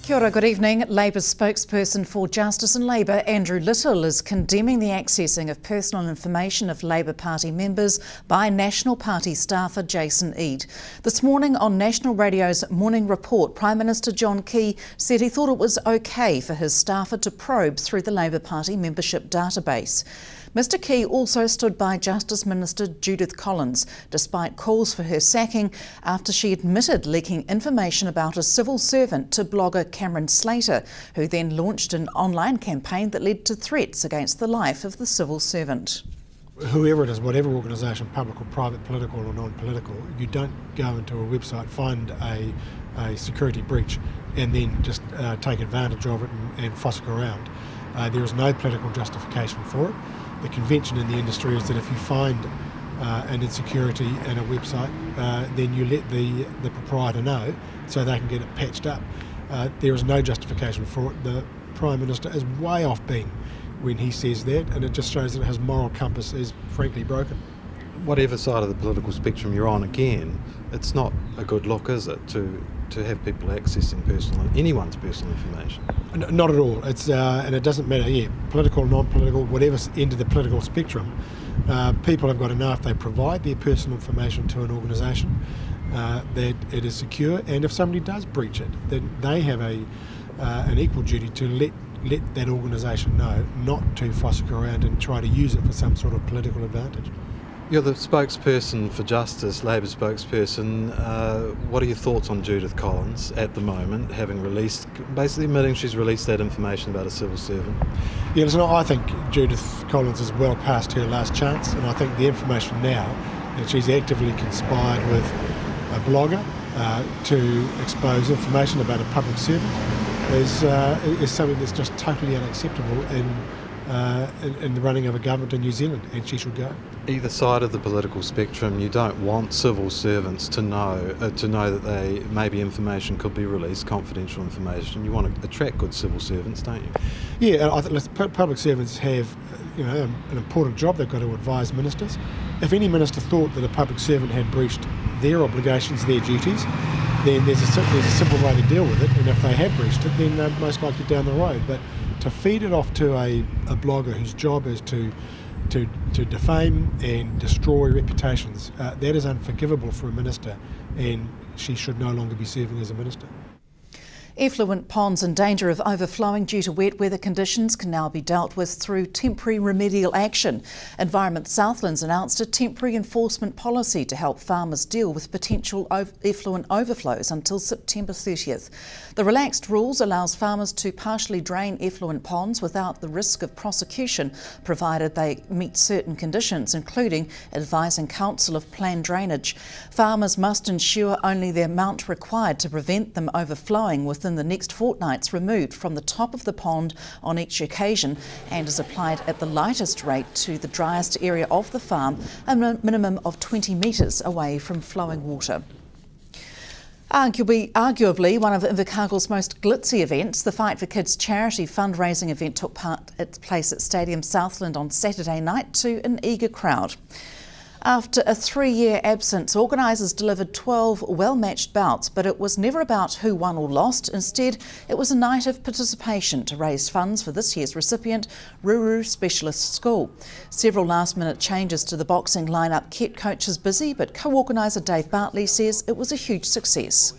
Kia ora, good evening. Labour's spokesperson for Justice and Labour, Andrew Little, is condemning the accessing of personal information of Labour Party members by National Party staffer Jason Eade. This morning on National Radio's Morning Report, Prime Minister John Key said he thought it was okay for his staffer to probe through the Labour Party membership database. Mr Key also stood by Justice Minister Judith Collins, despite calls for her sacking after she admitted leaking information about a civil servant to blogger Cameron Slater, who then launched an online campaign that led to threats against the life of the civil servant. Whoever it is, whatever organisation, public or private, political or non-political, you don't go into a website, find a security breach and then just take advantage of it and fossick around. There is no political justification for it. The convention in the industry is that if you find an insecurity in a website, then you let the proprietor know so they can get it patched up. There is no justification for it. The Prime Minister is way off beam when he says that, and it just shows that his moral compass is frankly broken. Whatever side of the political spectrum you're on, again, it's not a good look, is it, to have people accessing anyone's personal information? Not at all. It's and it doesn't matter, political, non-political, whatever end of the political spectrum. People have got to know if they provide their personal information to an organisation that it is secure, and if somebody does breach it, then they have an equal duty to let that organisation know, not to fossick around and try to use it for some sort of political advantage. You're the spokesperson for Justice, Labour spokesperson. What are your thoughts on Judith Collins at the moment, having basically admitting she's released that information about a civil servant? Yeah, listen, I think Judith Collins is well past her last chance, and I think the information now that she's actively conspired with a blogger to expose information about a public servant is something that's just totally unacceptable in the running of a government in New Zealand, and she should go. Either side of the political spectrum, you don't want civil servants to know that maybe information could be released, confidential information. You want to attract good civil servants, don't you? Yeah, I think public servants have an important job. They've got to advise ministers. If any minister thought that a public servant had breached their obligations, their duties, then there's a simple way to deal with it, and if they have breached it, then they're most likely down the road. But to feed it off to a blogger whose job is to defame and destroy reputations, that is unforgivable for a minister, and she should no longer be serving as a minister. Effluent ponds in danger of overflowing due to wet weather conditions can now be dealt with through temporary remedial action. Environment Southland's announced a temporary enforcement policy to help farmers deal with potential effluent overflows until September 30th. The relaxed rules allows farmers to partially drain effluent ponds without the risk of prosecution, provided they meet certain conditions, including advising council of planned drainage. Farmers must ensure only the amount required to prevent them overflowing within the next fortnight's removed from the top of the pond on each occasion, and is applied at the lightest rate to the driest area of the farm, a minimum of 20 metres away from flowing water. Arguably one of Invercargill's most glitzy events, the Fight for Kids charity fundraising event took place at Stadium Southland on Saturday night to an eager crowd. After a 3-year absence, organisers delivered 12 well-matched bouts, but it was never about who won or lost. Instead, it was a night of participation to raise funds for this year's recipient, Ruru Specialist School. Several last-minute changes to the boxing lineup kept coaches busy, but co-organiser Dave Bartley says it was a huge success.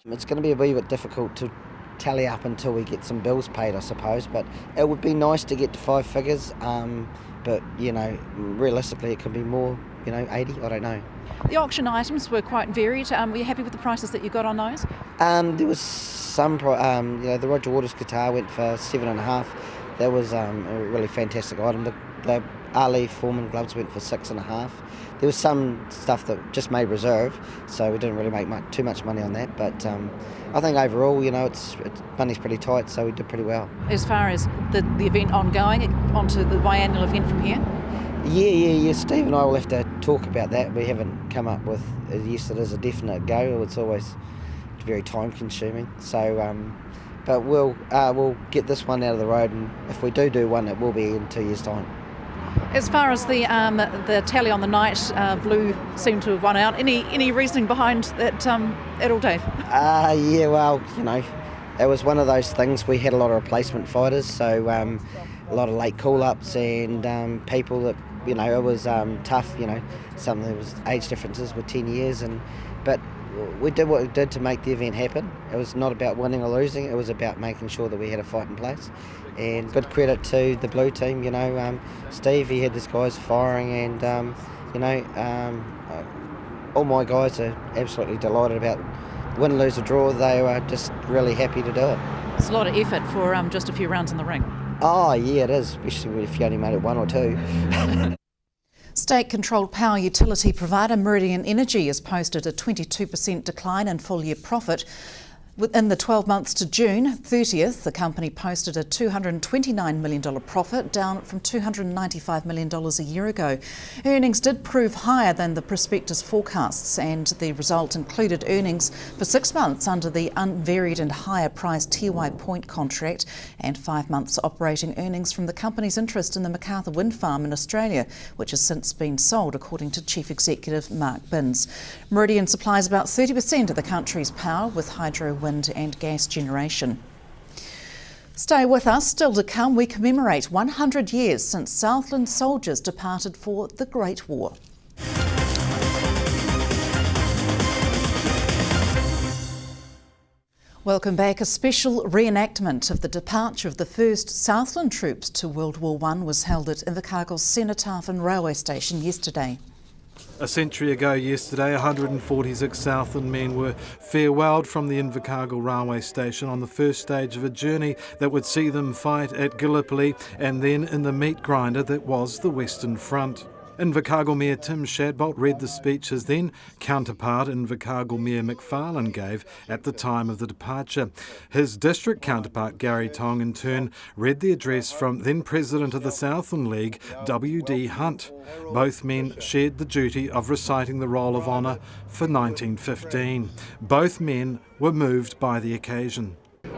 It's going to be a wee bit difficult to tally up until we get some bills paid, I suppose, but it would be nice to get to 5 figures. But, realistically it could be more, 80, I don't know. The auction items were quite varied. Were you happy with the prices that you got on those? There was some, the Roger Waters guitar went for 7.5. That was a really fantastic item. The Ali Foreman gloves went for 6.5. There was some stuff that just made reserve, so we didn't really make too much money on that. But I think overall, money's pretty tight, so we did pretty well. As far as the event ongoing, onto the biannual event from here? Yeah. Steve and I will have to talk about that. We haven't come up with, yes, it is a definite go. It's always very time consuming. So, but we'll get this one out of the road, and if we do one, it will be in 2 years' time. As far as the tally on the night, Blue seemed to have won out. Any reasoning behind that at all, Dave? Yeah, well, it was one of those things. We had a lot of replacement fighters, so a lot of late call-ups and people that, it was tough, some of there was age differences with 10 years, but we did what we did to make the event happen. It was not about winning or losing, it was about making sure that we had a fight in place. And good credit to the Blue team, Steve, he had his guys firing, and all my guys are absolutely delighted about win, lose or draw. They were just really happy to do it. It's a lot of effort for just a few rounds in the ring. Oh yeah, it is, especially if you only made it one or two. State-controlled power utility provider Meridian Energy has posted a 22% decline in full-year profit. In the 12 months to June 30th, the company posted a $229 million profit, down from $295 million a year ago. Earnings did prove higher than the prospectus forecasts, and the result included earnings for 6 months under the unvaried and higher priced Tiwai Point contract, and 5 months operating earnings from the company's interest in the Macarthur Wind Farm in Australia, which has since been sold, according to Chief Executive Mark Binns. Meridian supplies about 30% of the country's power, with hydro, wind and gas generation. Stay with us. Still to come, we commemorate 100 years since Southland soldiers departed for the Great War. Welcome back. A special reenactment of the departure of the first Southland troops to World War I was held at Invercargill's Cenotaph and Railway Station yesterday. A century ago yesterday, 146 Southland men were farewelled from the Invercargill railway station on the first stage of a journey that would see them fight at Gallipoli and then in the meat grinder that was the Western Front. Invercargill Mayor Tim Shadbolt read the speech his then counterpart Invercargill Mayor McFarlane gave at the time of the departure. His district counterpart Gary Tong in turn read the address from then President of the Southland League, W.D. Hunt. Both men shared the duty of reciting the Roll of Honour for 1915. Both men were moved by the occasion.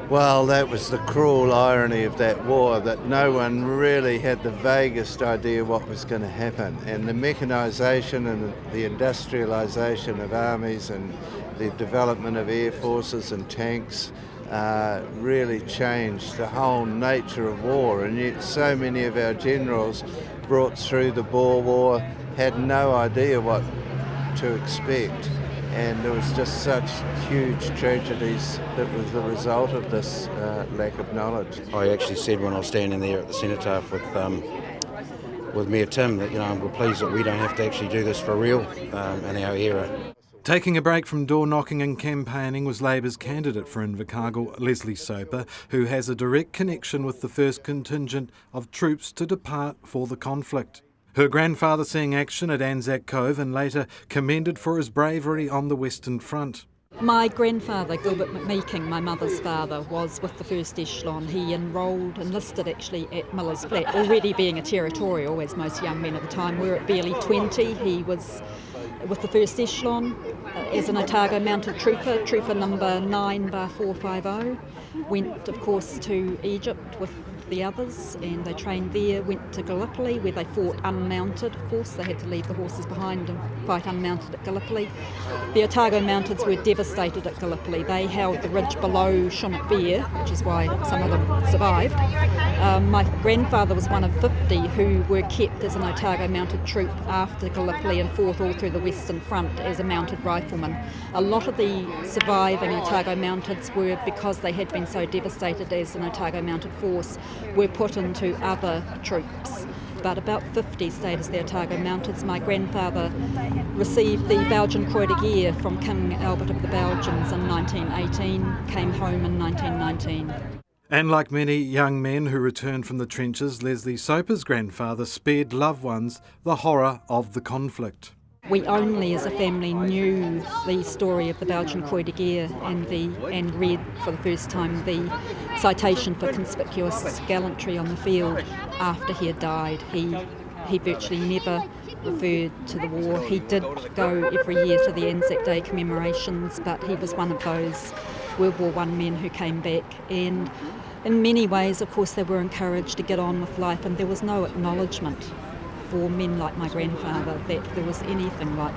Well, that was the cruel irony of that war, that no one really had the vaguest idea what was going to happen. And the mechanisation and the industrialisation of armies and the development of air forces and tanks really changed the whole nature of war. And yet so many of our generals brought through the Boer War had no idea what to expect. And there was just such huge tragedies that was the result of this lack of knowledge. I actually said when I was standing there at the Cenotaph with Mayor Tim that we're pleased that we don't have to actually do this for real in our era. Taking a break from door knocking and campaigning was Labour's candidate for Invercargill, Leslie Soper, who has a direct connection with the first contingent of troops to depart for the conflict. Her grandfather seeing action at Anzac Cove and later commended for his bravery on the Western Front. My grandfather, Gilbert McMeeking, my mother's father, was with the 1st Echelon. He enlisted actually at Miller's Flat, already being a territorial, as most young men at the time were, at barely 20. He was with the 1st Echelon as an Otago mounted trooper number 9/450. Went, of course, to Egypt with the others, and they trained there, went to Gallipoli where they fought unmounted. Of course, they had to leave the horses behind and fight unmounted at Gallipoli. The Otago Mountains were devastated at Gallipoli. They held the ridge below Shonut-Bear, which is why some of them survived. My grandfather was one of 50 who were kept as an Otago mounted troop after Gallipoli and fought all through the Western Front as a mounted rifleman. A lot of the surviving Otago Mountains were, because they had been so devastated as an Otago mounted force, were put into other troops. But about 50 stayed as the Otago Mountains. My grandfather received the Belgian Croix de Guerre from King Albert of the Belgians in 1918, came home in 1919. And like many young men who returned from the trenches, Leslie Soper's grandfather spared loved ones the horror of the conflict. We only, as a family, knew the story of the Belgian Croix de Guerre and read for the first time the citation for conspicuous gallantry on the field after he had died. He virtually never referred to the war. He did go every year to the Anzac Day commemorations, but he was one of those World War I men who came back, and in many ways, of course, they were encouraged to get on with life, and there was no acknowledgement for men like my grandfather that there was anything like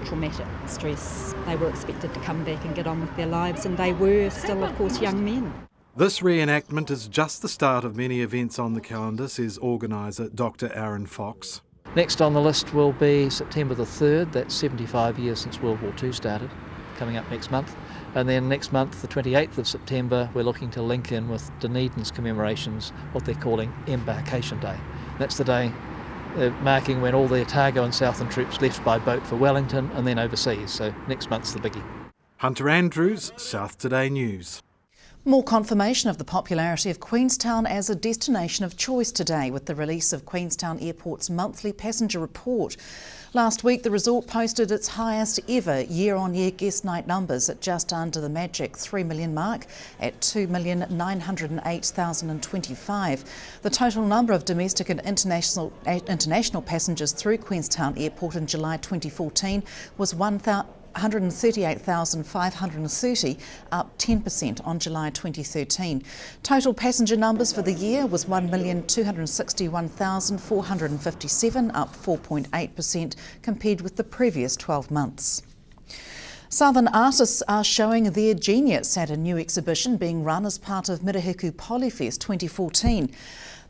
traumatic stress. They were expected to come back and get on with their lives, and they were still, of course, young men. This reenactment is just the start of many events on the calendar, says organiser Dr Aaron Fox. Next on the list will be September the 3rd, that's 75 years since World War II started, coming up next month. And then next month, the 28th of September, we're looking to link in with Dunedin's commemorations, what they're calling Embarkation Day. That's the day marking when all the Otago and Southland troops left by boat for Wellington and then overseas, so next month's the biggie. Hunter Andrews, South Today News. More confirmation of the popularity of Queenstown as a destination of choice today with the release of Queenstown Airport's monthly passenger report. Last week, the resort posted its highest ever year-on-year guest night numbers at just under the magic 3 million mark at 2,908,025. The total number of domestic and international passengers through Queenstown Airport in July 2014 was 138,530, up 10% on July 2013. Total passenger numbers for the year was 1,261,457, up 4.8% compared with the previous 12 months. Southern artists are showing their genius at a new exhibition being run as part of Mirihiku Polyfest 2014.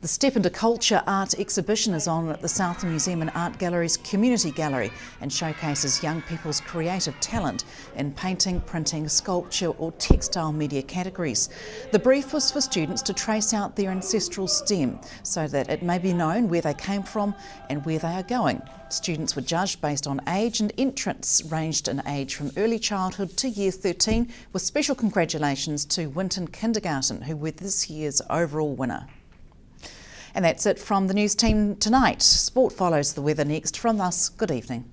The Step into Culture art exhibition is on at the Southland Museum and Art Gallery's Community Gallery and showcases young people's creative talent in painting, printing, sculpture or textile media categories. The brief was for students to trace out their ancestral stem so that it may be known where they came from and where they are going. Students were judged based on age and entrants ranged in age from early childhood to year 13, with special congratulations to Winton Kindergarten, who were this year's overall winner. And that's it from the news team tonight. Sport follows the weather next. From us, good evening.